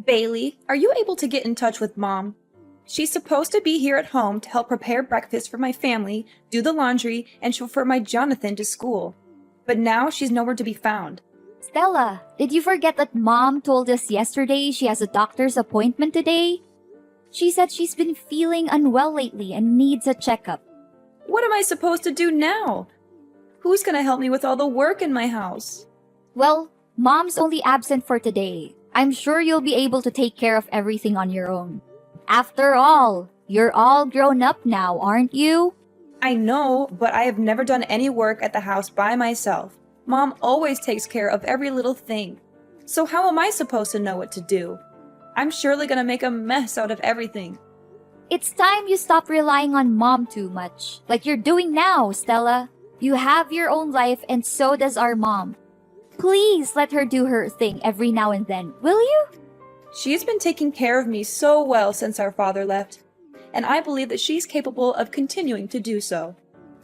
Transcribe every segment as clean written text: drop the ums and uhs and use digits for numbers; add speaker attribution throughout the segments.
Speaker 1: Bailey, are you able to get in touch with Mom? She's supposed to be here at home to help prepare breakfast for my family, do the laundry, and chauffeur my Jonathan to school. But now she's nowhere to be found.
Speaker 2: Stella, did you forget that Mom told us yesterday she has a doctor's appointment today? She said she's been feeling unwell lately and needs a checkup.
Speaker 1: What am I supposed to do now? Who's gonna help me with all the work in my house?
Speaker 2: Well, Mom's only absent for today. I'm sure you'll be able to take care of everything on your own. After all, you're all grown up now, aren't you?
Speaker 1: I know, but I have never done any work at the house by myself. Mom always takes care of every little thing. So how am I supposed to know what to do? I'm surely gonna make a mess out of everything.
Speaker 2: It's time you stop relying on Mom too much, like you're doing now, Stella. You have your own life and so does our mom. Please let her do her thing every now and then, will you?
Speaker 1: She's been taking care of me so well since our father left, and I believe that she's capable of continuing to do so.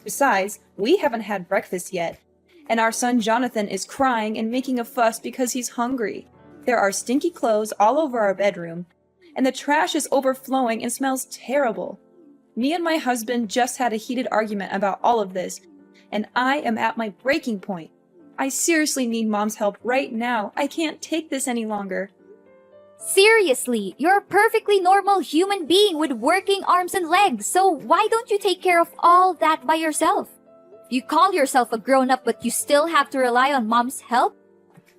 Speaker 1: Besides, we haven't had breakfast yet, and our son Jonathan is crying and making a fuss because he's hungry. There are stinky clothes all over our bedroom, and the trash is overflowing and smells terrible. Me and my husband just had a heated argument about all of this, and I am at my breaking point. I seriously need Mom's help right now. I can't take this any longer.
Speaker 2: Seriously, you're a perfectly normal human being with working arms and legs, so why don't you take care of all that by yourself? You call yourself a grown-up but you still have to rely on Mom's help?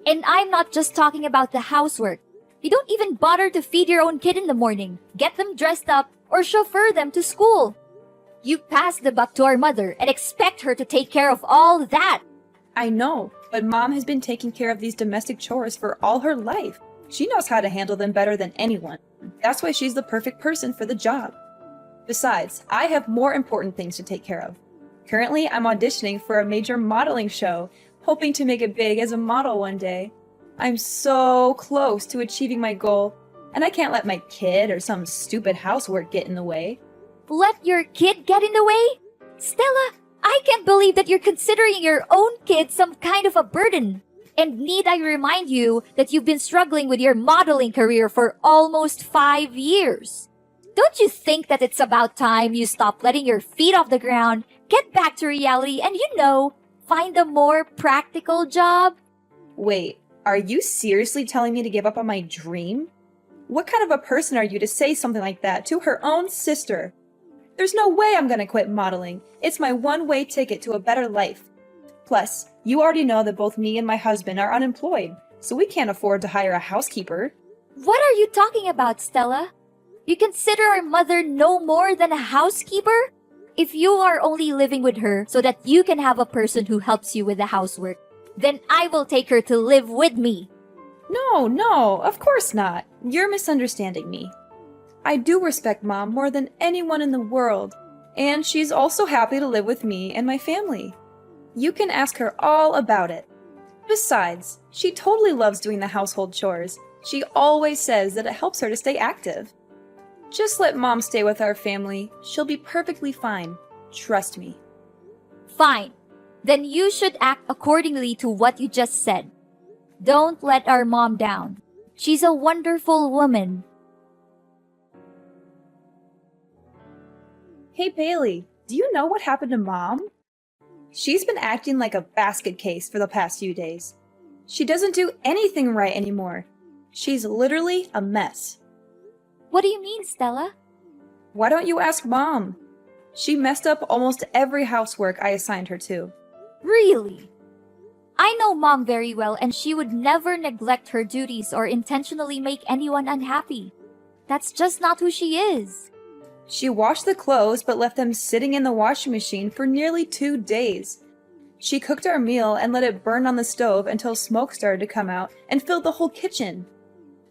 Speaker 2: And I'm not just talking about the housework. You don't even bother to feed your own kid in the morning, get them dressed up, or chauffeur them to school. You pass the buck to our mother and expect her to take care of all that.
Speaker 1: I know, but Mom has been taking care of these domestic chores for all her life. She knows how to handle them better than anyone. That's why she's the perfect person for the job. Besides, I have more important things to take care of. Currently, I'm auditioning for a major modeling show, hoping to make it big as a model one day. I'm so close to achieving my goal, and I can't let my kid or some stupid housework get in the way.
Speaker 2: Let your kid get in the way? Stella, I can't believe that you're considering your own kid some kind of a burden. And need I remind you that you've been struggling with your modeling career for almost 5 years? Don't you think that it's about time you stop letting your feet off the ground, get back to reality, and find a more practical job?
Speaker 1: Wait, are you seriously telling me to give up on my dream? What kind of a person are you to say something like that to her own sister? There's no way I'm gonna quit modeling. It's my one-way ticket to a better life. Plus, you already know that both me and my husband are unemployed, so we can't afford to hire a housekeeper.
Speaker 2: What are you talking about, Stella? You consider our mother no more than a housekeeper? If you are only living with her so that you can have a person who helps you with the housework, then I will take her to live with me.
Speaker 1: No, of course not. You're misunderstanding me. I do respect Mom more than anyone in the world, and she's also happy to live with me and my family. You can ask her all about it. Besides, she totally loves doing the household chores. She always says that it helps her to stay active. Just let Mom stay with our family. She'll be perfectly fine. Trust me.
Speaker 2: Fine. Then you should act accordingly to what you just said. Don't let our mom down. She's a wonderful woman.
Speaker 1: Hey Bailey, do you know what happened to Mom? She's been acting like a basket case for the past few days. She doesn't do anything right anymore. She's literally a mess.
Speaker 2: What do you mean, Stella?
Speaker 1: Why don't you ask Mom? She messed up almost every housework I assigned her to.
Speaker 2: Really? I know Mom very well and she would never neglect her duties or intentionally make anyone unhappy. That's just not who she is.
Speaker 1: She washed the clothes but left them sitting in the washing machine for nearly 2 days. She cooked our meal and let it burn on the stove until smoke started to come out and filled the whole kitchen.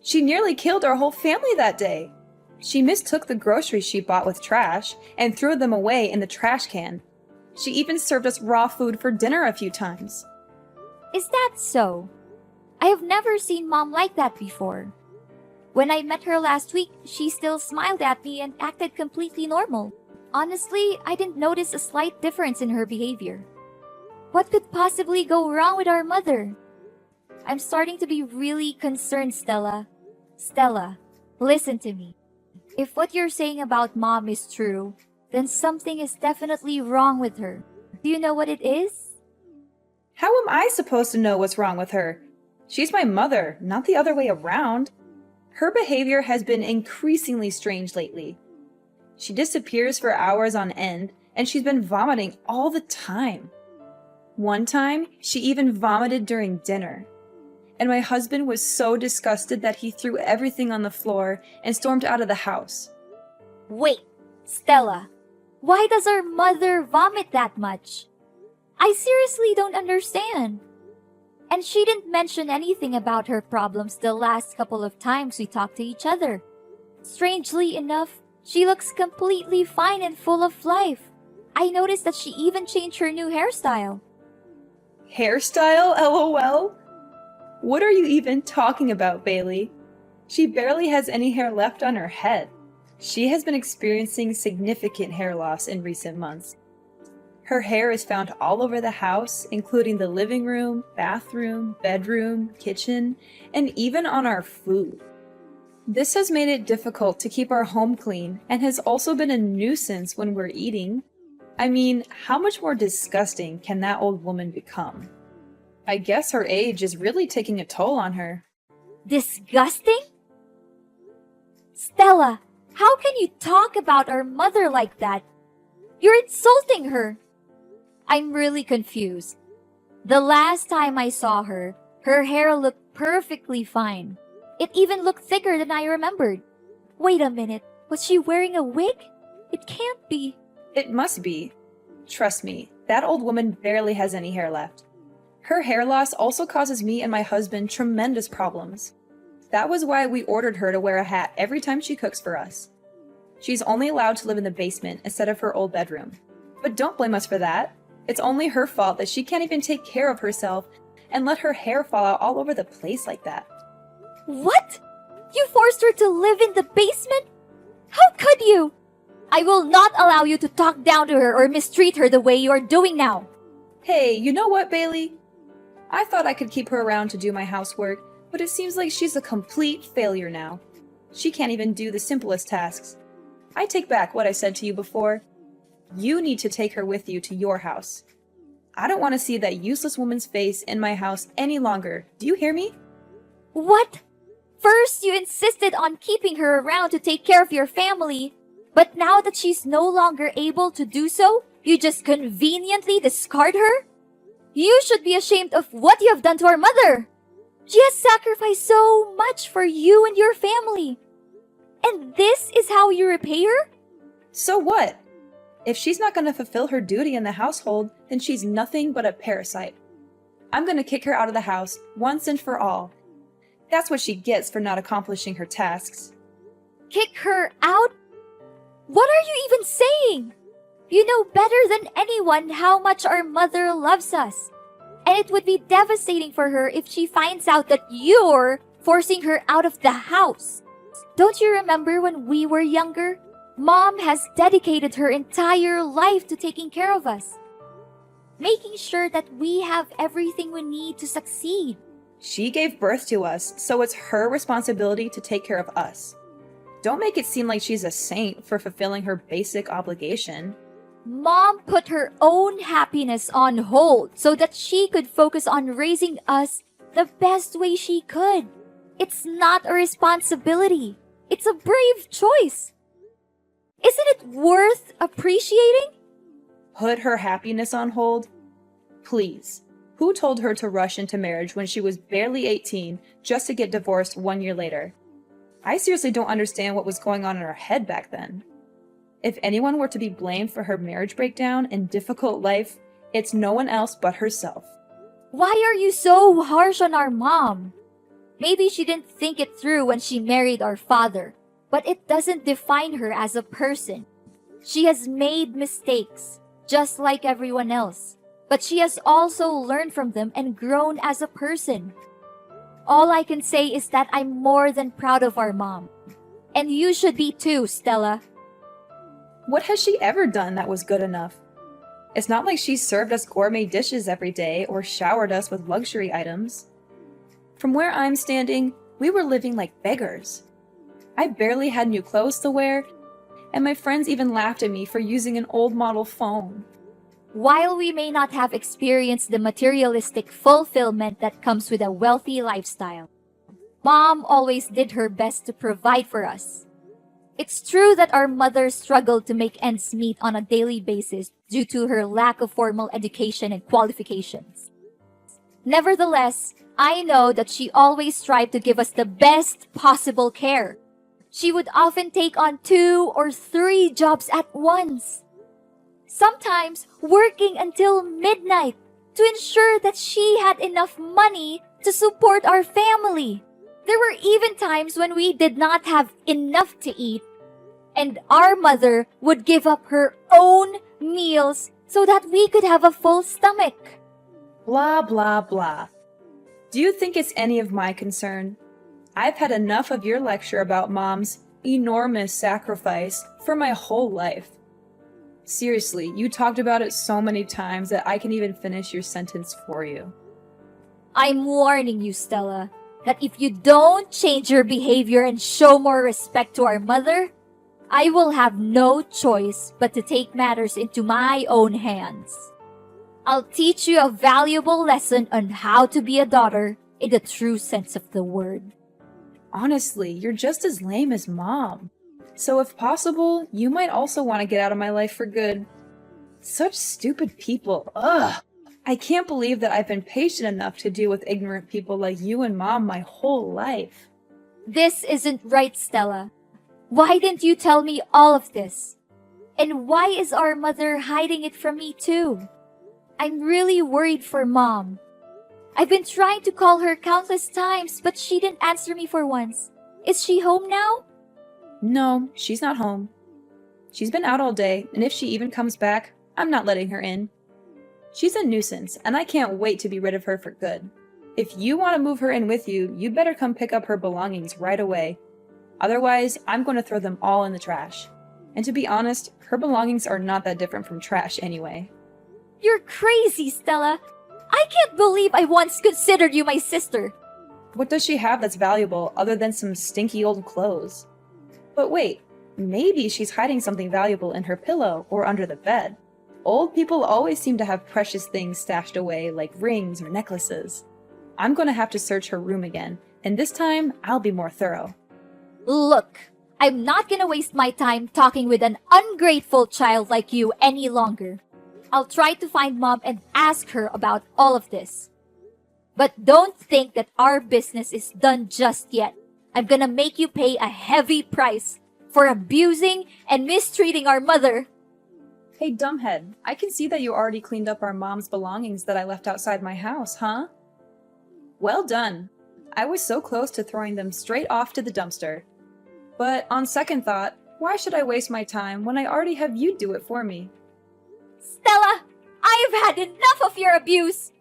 Speaker 1: She nearly killed our whole family that day. She mistook the groceries she bought with trash and threw them away in the trash can. She even served us raw food for dinner a few times.
Speaker 2: Is that so? I have never seen Mom like that before. When I met her last week, she still smiled at me and acted completely normal. Honestly, I didn't notice a slight difference in her behavior. What could possibly go wrong with our mother? I'm starting to be really concerned, Stella. Stella, listen to me. If what you're saying about mom is true, then something is definitely wrong with her. Do you know what it is?
Speaker 1: How am I supposed to know what's wrong with her? She's my mother, not the other way around. Her behavior has been increasingly strange lately. She disappears for hours on end, and she's been vomiting all the time. One time, she even vomited during dinner. And my husband was so disgusted that he threw everything on the floor and stormed out of the house.
Speaker 2: Wait, Stella, why does our mother vomit that much? I seriously don't understand. And she didn't mention anything about her problems the last couple of times we talked to each other. Strangely enough, she looks completely fine and full of life. I noticed that she even changed her new hairstyle.
Speaker 1: Hairstyle, lol? What are you even talking about, Bailey? She barely has any hair left on her head. She has been experiencing significant hair loss in recent months. Her hair is found all over the house, including the living room, bathroom, bedroom, kitchen, and even on our food. This has made it difficult to keep our home clean and has also been a nuisance when we're eating. I mean, how much more disgusting can that old woman become? I guess her age is really taking a toll on her.
Speaker 2: Disgusting? Stella, how can you talk about our mother like that? You're insulting her. I'm really confused. The last time I saw her, her hair looked perfectly fine. It even looked thicker than I remembered. Wait a minute, was she wearing a wig? It can't be.
Speaker 1: It must be. Trust me, that old woman barely has any hair left. Her hair loss also causes me and my husband tremendous problems. That was why we ordered her to wear a hat every time she cooks for us. She's only allowed to live in the basement instead of her old bedroom. But don't blame us for that. It's only her fault that she can't even take care of herself and let her hair fall out all over the place like that.
Speaker 2: What? You forced her to live in the basement? How could you? I will not allow you to talk down to her or mistreat her the way you are doing now.
Speaker 1: Hey, you know what, Bailey? I thought I could keep her around to do my housework, but it seems like she's a complete failure now. She can't even do the simplest tasks. I take back what I said to you before. You need to take her with you to your house. I don't want to see that useless woman's face in my house any longer. Do you hear me?
Speaker 2: What? First, you insisted on keeping her around to take care of your family. But now that she's no longer able to do so, you just conveniently discard her? You should be ashamed of what you have done to our mother. She has sacrificed so much for you and your family. And this is how you repay her?
Speaker 1: So what? If she's not going to fulfill her duty in the household, then she's nothing but a parasite. I'm going to kick her out of the house once and for all. That's what she gets for not accomplishing her tasks.
Speaker 2: Kick her out? What are you even saying? You know better than anyone how much our mother loves us. And it would be devastating for her if she finds out that you're forcing her out of the house. Don't you remember when we were younger? Mom has dedicated her entire life to taking care of us, making sure that we have everything we need to succeed.
Speaker 1: She gave birth to us, so it's her responsibility to take care of us. Don't make it seem like she's a saint for fulfilling her basic obligation.
Speaker 2: Mom put her own happiness on hold so that she could focus on raising us the best way she could. It's not a responsibility. It's a brave choice. Isn't it worth appreciating?
Speaker 1: Put her happiness on hold? Please. Who told her to rush into marriage when she was barely 18 just to get divorced 1 year later? I seriously don't understand what was going on in her head back then. If anyone were to be blamed for her marriage breakdown and difficult life, it's no one else but herself.
Speaker 2: Why are you so harsh on our mom? Maybe she didn't think it through when she married our father, but it doesn't define her as a person. She has made mistakes, just like everyone else, but she has also learned from them and grown as a person. All I can say is that I'm more than proud of our mom. And you should be too, Stella.
Speaker 1: What has she ever done that was good enough? It's not like she served us gourmet dishes every day or showered us with luxury items. From where I'm standing, We were living like beggars. I barely had new clothes to wear, and my friends even laughed at me for using an old model phone.
Speaker 2: While we may not have experienced the materialistic fulfillment that comes with a wealthy lifestyle, Mom always did her best to provide for us. It's true that our mother struggled to make ends meet on a daily basis due to her lack of formal education and qualifications. Nevertheless, I know that she always tried to give us the best possible care. She would often take on 2 or 3 jobs at once, sometimes working until midnight to ensure that she had enough money to support our family. There were even times when we did not have enough to eat, and our mother would give up her own meals so that we could have a full stomach.
Speaker 1: Blah, blah, blah. Do you think it's any of my concern? I've had enough of your lecture about Mom's enormous sacrifice for my whole life. Seriously, you talked about it so many times that I can even finish your sentence for you.
Speaker 2: I'm warning you, Stella, that if you don't change your behavior and show more respect to our mother, I will have no choice but to take matters into my own hands. I'll teach you a valuable lesson on how to be a daughter in the true sense of the word.
Speaker 1: Honestly, you're just as lame as Mom. So if possible, you might also want to get out of my life for good. Such stupid people. Ugh. I can't believe that I've been patient enough to deal with ignorant people like you and Mom my whole life.
Speaker 2: This isn't right, Stella. Why didn't you tell me all of this? And why is our mother hiding it from me too? I'm really worried for Mom. I've been trying to call her countless times, but she didn't answer me for once. Is she home now?
Speaker 1: No, she's not home. She's been out all day, and if she even comes back, I'm not letting her in. She's a nuisance, and I can't wait to be rid of her for good. If you want to move her in with you, you better come pick up her belongings right away. Otherwise, I'm going to throw them all in the trash. And to be honest, her belongings are not that different from trash anyway.
Speaker 2: You're crazy, Stella. I can't believe I once considered you my sister.
Speaker 1: What does she have that's valuable other than some stinky old clothes? But wait, maybe she's hiding something valuable in her pillow or under the bed. Old people always seem to have precious things stashed away, like rings or necklaces. I'm going to have to search her room again, and this time I'll be more thorough.
Speaker 2: Look, I'm not gonna waste my time talking with an ungrateful child like you any longer. I'll try to find Mom and ask her about all of this. But don't think that our business is done just yet. I'm gonna make you pay a heavy price for abusing and mistreating our mother.
Speaker 1: Hey, dumbhead, I can see that you already cleaned up our Mom's belongings that I left outside my house, huh? Well done. I was so close to throwing them straight off to the dumpster. But on second thought, why should I waste my time when I already have you do it for me?
Speaker 2: Stella, I have had enough of your abuse.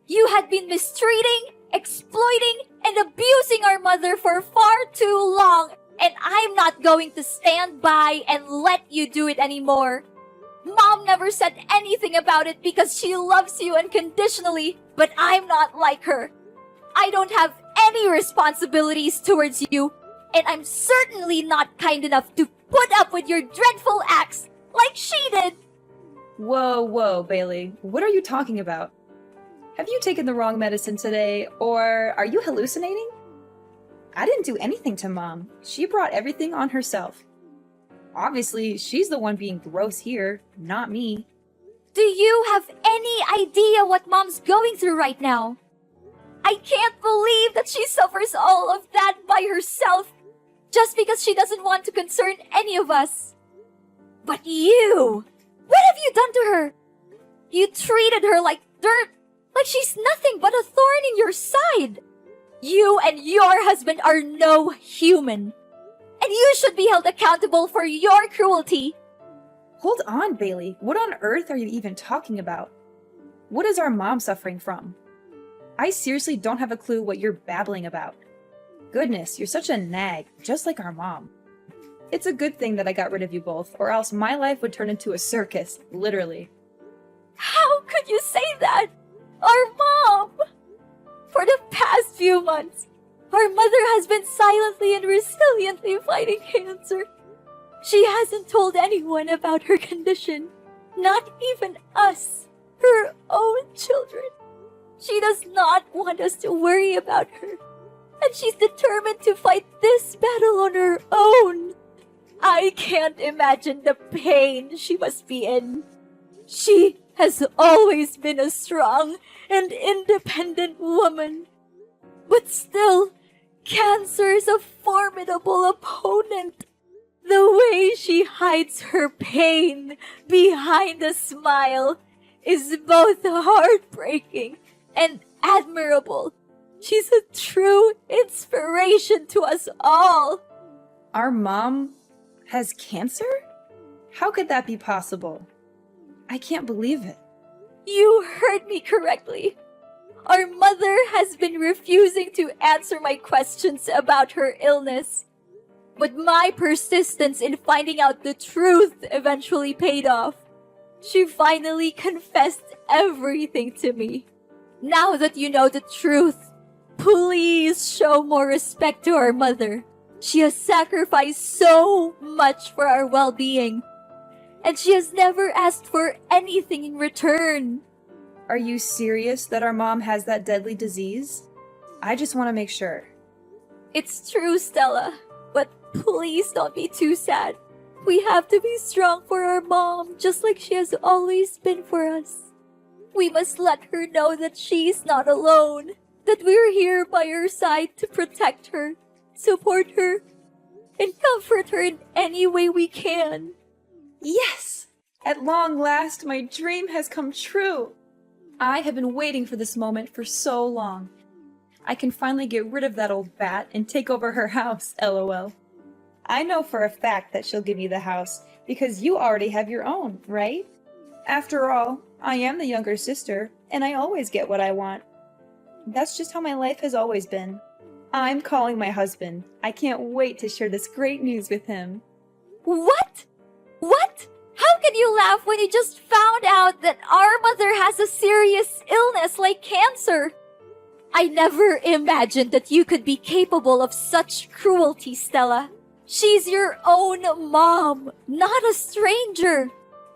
Speaker 2: You had been mistreating, exploiting, and abusing our mother for far too long, and I'm not going to stand by and let you do it anymore. Mom never said anything about it because she loves you unconditionally, but I'm not like her. I don't have any responsibilities towards you, and I'm certainly not kind enough to put up with your dreadful acts like she did.
Speaker 1: Whoa, Bailey, what are you talking about? Have you taken the wrong medicine today, or are you hallucinating? I didn't do anything to Mom. She brought everything on herself. Obviously, she's the one being gross here, not me.
Speaker 2: Do you have any idea what Mom's going through right now? I can't believe that she suffers all of that by herself just because she doesn't want to concern any of us. But you! What have you done to her? You treated her like dirt, like she's nothing but a thorn in your side. You and your husband are no human, and you should be held accountable for your cruelty.
Speaker 1: Hold on, Bailey. What on earth are you even talking about? What is our Mom suffering from? I seriously don't have a clue what you're babbling about. Goodness, you're such a nag, just like our Mom. It's a good thing that I got rid of you both, or else my life would turn into a circus, literally.
Speaker 2: How could you say that? Our Mom! For the past few months, Our mother has been silently and resiliently fighting cancer. She hasn't told anyone about her condition, not even us, her own children. She does not want us to worry about her, and she's determined to fight this battle on her own. I can't imagine the pain she must be in. She has always been a strong and independent woman. But still, cancer is a formidable opponent. The way she hides her pain behind a smile is both heartbreaking and admirable. She's a true inspiration to us all.
Speaker 1: Our mom has cancer? How could that be possible? I can't believe it.
Speaker 2: You heard me correctly. Our mother has been refusing to answer my questions about her illness. But my persistence in finding out the truth eventually paid off. She finally confessed everything to me. Now that you know the truth, please show more respect to our mother. She has sacrificed so much for our well-being, and she has never asked for anything in return.
Speaker 1: Are you serious that our mom has that deadly disease? I just want to make sure.
Speaker 2: It's true, Stella, but please don't be too sad. We have to be strong for our mom, just like she has always been for us. We must let her know that she's not alone, that we're here by her side to protect her, support her, and comfort her in any way we can.
Speaker 1: Yes! At long last, my dream has come true. I have been waiting for this moment for so long. I can finally get rid of that old bat and take over her house, lol. I know for a fact that she'll give me the house because you already have your own, right? After all, I am the younger sister, and I always get what I want. That's just how my life has always been. I'm calling my husband. I can't wait to share this great news with him.
Speaker 2: What? What? How can you laugh when you just found out that our mother has a serious illness like cancer? I never imagined that you could be capable of such cruelty, Stella. She's your own mom, not a stranger.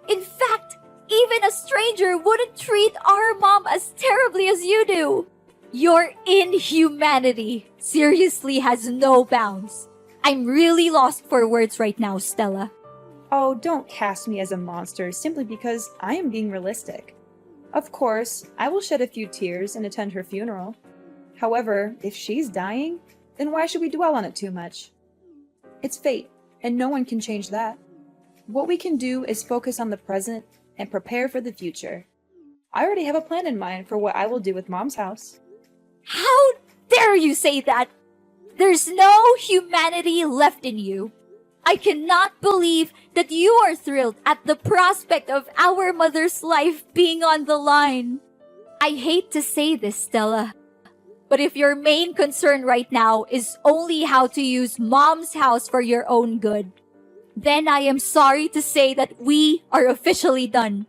Speaker 2: In fact, even a stranger wouldn't treat our mom as terribly as you do. Your inhumanity seriously has no bounds. I'm really lost for words right now, Stella.
Speaker 1: Oh, don't cast me as a monster simply because I am being realistic. Of course, I will shed a few tears and attend her funeral. However, if she's dying, then why should we dwell on it too much? It's fate, and no one can change that. What we can do is focus on the present and prepare for the future. I already have a plan in mind for what I will do with Mom's house.
Speaker 2: How dare you say that? There's no humanity left in you. I cannot believe that you are thrilled at the prospect of our mother's life being on the line. I hate to say this, Stella, but if your main concern right now is only how to use Mom's house for your own good, then I am sorry to say that we are officially done.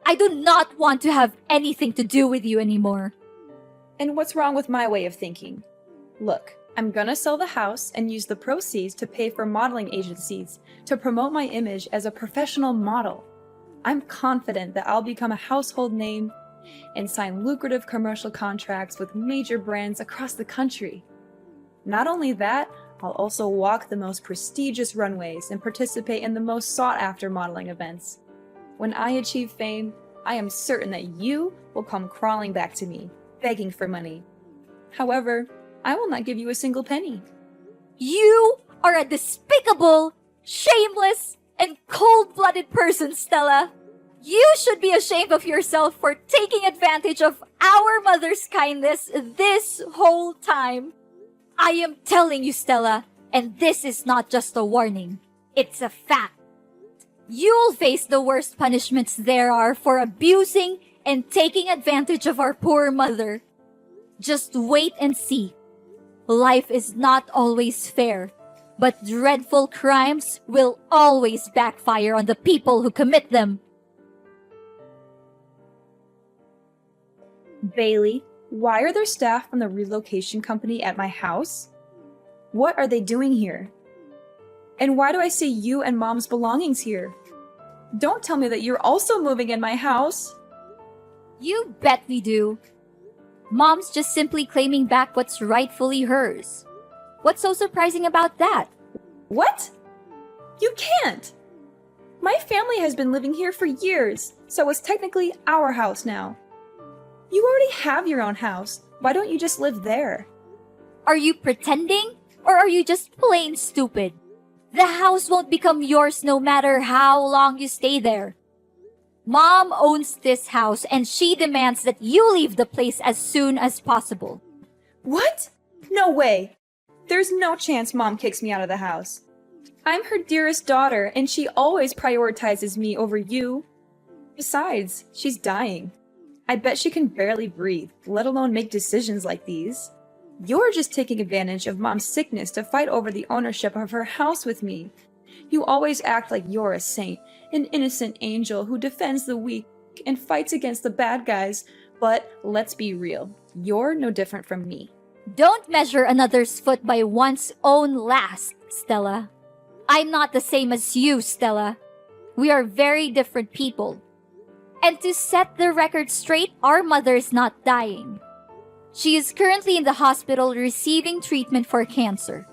Speaker 2: I do not want to have anything to do with you anymore.
Speaker 1: And what's wrong with my way of thinking? Look, I'm gonna sell the house and use the proceeds to pay for modeling agencies to promote my image as a professional model. I'm confident that I'll become a household name and sign lucrative commercial contracts with major brands across the country. Not only that, I'll also walk the most prestigious runways and participate in the most sought-after modeling events. When I achieve fame, I am certain that you will come crawling back to me, begging for money. However, I will not give you a single penny.
Speaker 2: You are a despicable, shameless, and cold-blooded person, Stella. You should be ashamed of yourself for taking advantage of our mother's kindness this whole time. I am telling you, Stella, and this is not just a warning. It's a fact. You'll face the worst punishments there are for abusing and taking advantage of our poor mother. Just wait and see. Life is not always fair, but dreadful crimes will always backfire on the people who commit them.
Speaker 1: Bailey, Why are there staff from the relocation company at my house? What are they doing here? And why do I see you and Mom's belongings here? Don't tell me that you're also moving in my house.
Speaker 2: You bet we do. Mom's just simply claiming back what's rightfully hers. What's so surprising about that?
Speaker 1: What? You can't! My family has been living here for years, so it's technically our house now. You already have your own house. Why don't you just live there?
Speaker 2: Are you pretending? Or are you just plain stupid? The house won't become yours no matter how long you stay there. Mom owns this house and she demands that you leave the place as soon as possible.
Speaker 1: What? No way! There's no chance Mom kicks me out of the house. I'm her dearest daughter, and she always prioritizes me over you. Besides, she's dying. I bet she can barely breathe, let alone make decisions like these. You're just taking advantage of Mom's sickness to fight over the ownership of her house with me. You always act like you're a saint, an innocent angel who defends the weak and fights against the bad guys, but let's be real, you're no different from me.
Speaker 2: Don't measure another's foot by one's own last, Stella. I'm not the same as you, Stella. We are very different people. And to set the record straight, our mother is not dying. She is currently in the hospital receiving treatment for cancer.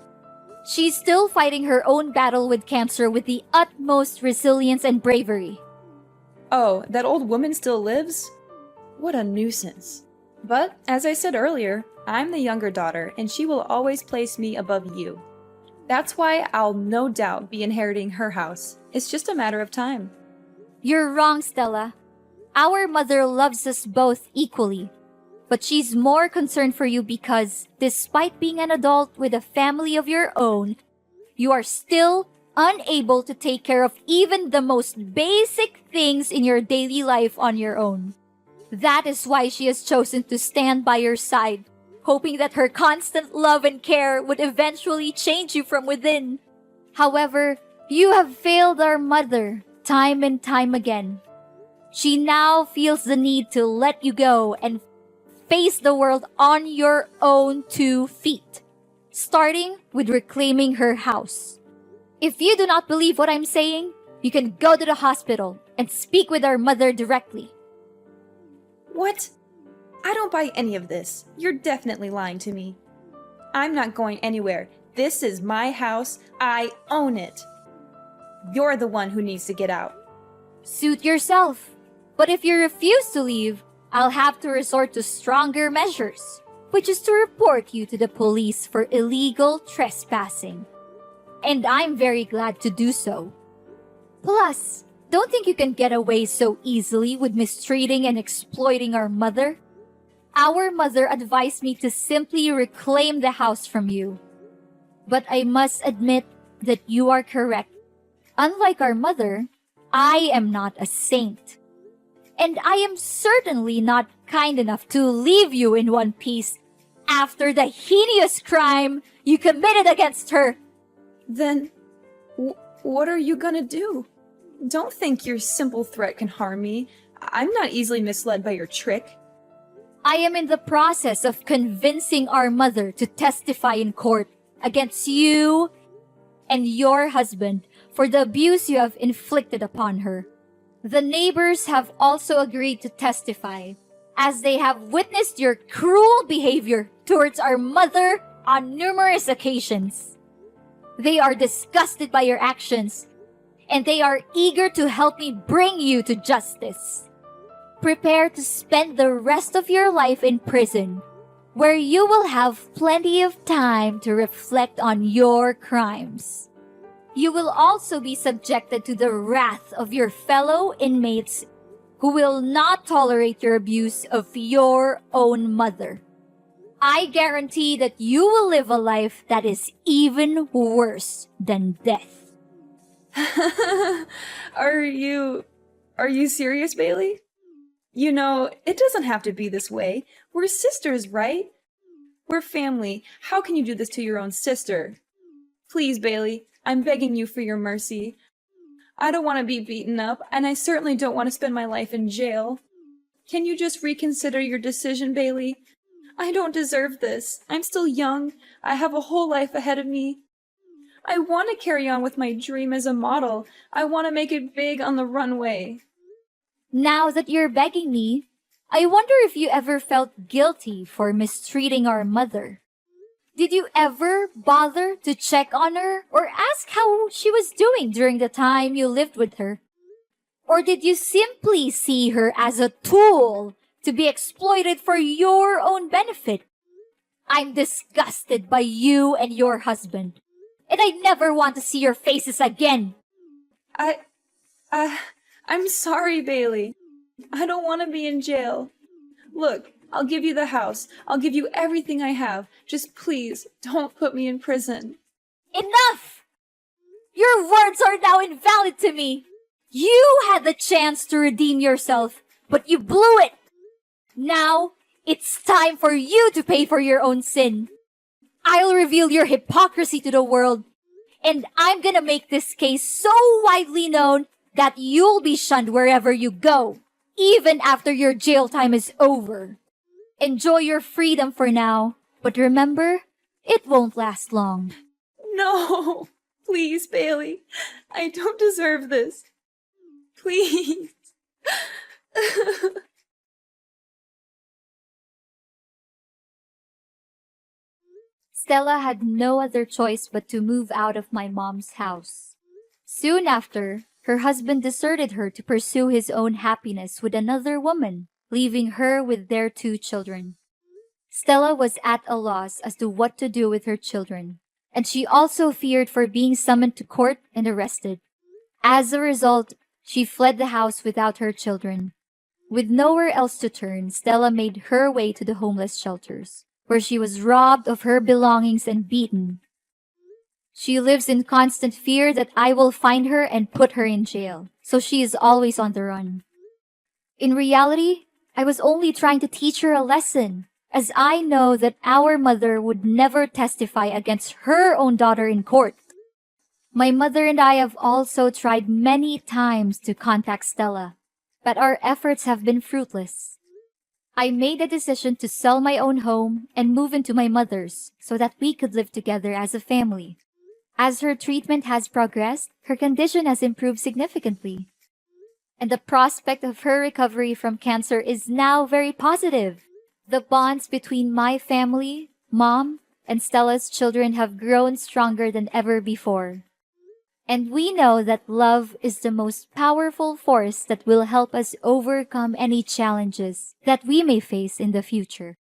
Speaker 2: She's still fighting her own battle with cancer with the utmost resilience and bravery.
Speaker 1: Oh, that old woman still lives? What a nuisance. But, as I said earlier, I'm the younger daughter, and she will always place me above you. That's why I'll no doubt be inheriting her house. It's just a matter of time.
Speaker 2: You're wrong, Stella. Our mother loves us both equally. But she's more concerned for you because, despite being an adult with a family of your own, you are still unable to take care of even the most basic things in your daily life on your own. That is why she has chosen to stand by your side, hoping that her constant love and care would eventually change you from within. However, you have failed our mother time and time again. She now feels the need to let you go and face the world on your own 2 feet, starting with reclaiming her house. If you do not believe what I'm saying, you can go to the hospital and speak with our mother directly.
Speaker 1: What? I don't buy any of this. You're definitely lying to me. I'm not going anywhere. This is my house. I own it. You're the one who needs to get out.
Speaker 2: Suit yourself. But if you refuse to leave, I'll have to resort to stronger measures, which is to report you to the police for illegal trespassing. And I'm very glad to do so. Plus, don't think you can get away so easily with mistreating and exploiting our mother. Our mother advised me to simply reclaim the house from you. But I must admit that you are correct. Unlike our mother, I am not a saint. And I am certainly not kind enough to leave you in one piece after the heinous crime you committed against her.
Speaker 1: Then, what are you gonna do? Don't think your simple threat can harm me. I'm not easily misled by your trick.
Speaker 2: I am in the process of convincing our mother to testify in court against you and your husband for the abuse you have inflicted upon her. The neighbors have also agreed to testify, as they have witnessed your cruel behavior towards our mother on numerous occasions. They are disgusted by your actions, and they are eager to help me bring you to justice. Prepare to spend the rest of your life in prison, where you will have plenty of time to reflect on your crimes. You will also be subjected to the wrath of your fellow inmates who will not tolerate your abuse of your own mother. I guarantee that you will live a life that is even worse than death.
Speaker 1: Are you serious, Bailey? You know, it doesn't have to be this way. We're sisters, right? We're family. How can you do this to your own sister? Please, Bailey, I'm begging you for your mercy. I don't want to be beaten up, and I certainly don't want to spend my life in jail. Can you just reconsider your decision, Bailey? I don't deserve this. I'm still young. I have a whole life ahead of me. I want to carry on with my dream as a model. I want to make it big on the runway.
Speaker 2: Now that you're begging me, I wonder if you ever felt guilty for mistreating our mother. Did you ever bother to check on her or ask how she was doing during the time you lived with her? Or did you simply see her as a tool to be exploited for your own benefit? I'm disgusted by you and your husband, and I never want to see your faces again.
Speaker 1: I'm sorry, Bailey. I don't want to be in jail. Look, I'll give you the house. I'll give you everything I have. Just please, don't put me in prison.
Speaker 2: Enough! Your words are now invalid to me. You had the chance to redeem yourself, but you blew it. Now, it's time for you to pay for your own sin. I'll reveal your hypocrisy to the world, and I'm gonna make this case so widely known that you'll be shunned wherever you go, even after your jail time is over. Enjoy your freedom for now, but remember, it won't last long.
Speaker 1: No, please, Bailey. I don't deserve this. Please.
Speaker 2: Stella had no other choice but to move out of my mom's house. Soon after, her husband deserted her to pursue his own happiness with another woman, leaving her with their 2 children. Stella was at a loss as to what to do with her children, and she also feared for being summoned to court and arrested. As a result, she fled the house without her children. With nowhere else to turn, Stella made her way to the homeless shelters, where she was robbed of her belongings and beaten. She lives in constant fear that I will find her and put her in jail, so she is always on the run. In reality, I was only trying to teach her a lesson, as I know that our mother would never testify against her own daughter in court. My mother and I have also tried many times to contact Stella, but our efforts have been fruitless. I made a decision to sell my own home and move into my mother's so that we could live together as a family. As her treatment has progressed, her condition has improved significantly, and the prospect of her recovery from cancer is now very positive. The bonds between my family, Mom, and Stella's children have grown stronger than ever before. And we know that love is the most powerful force that will help us overcome any challenges that we may face in the future.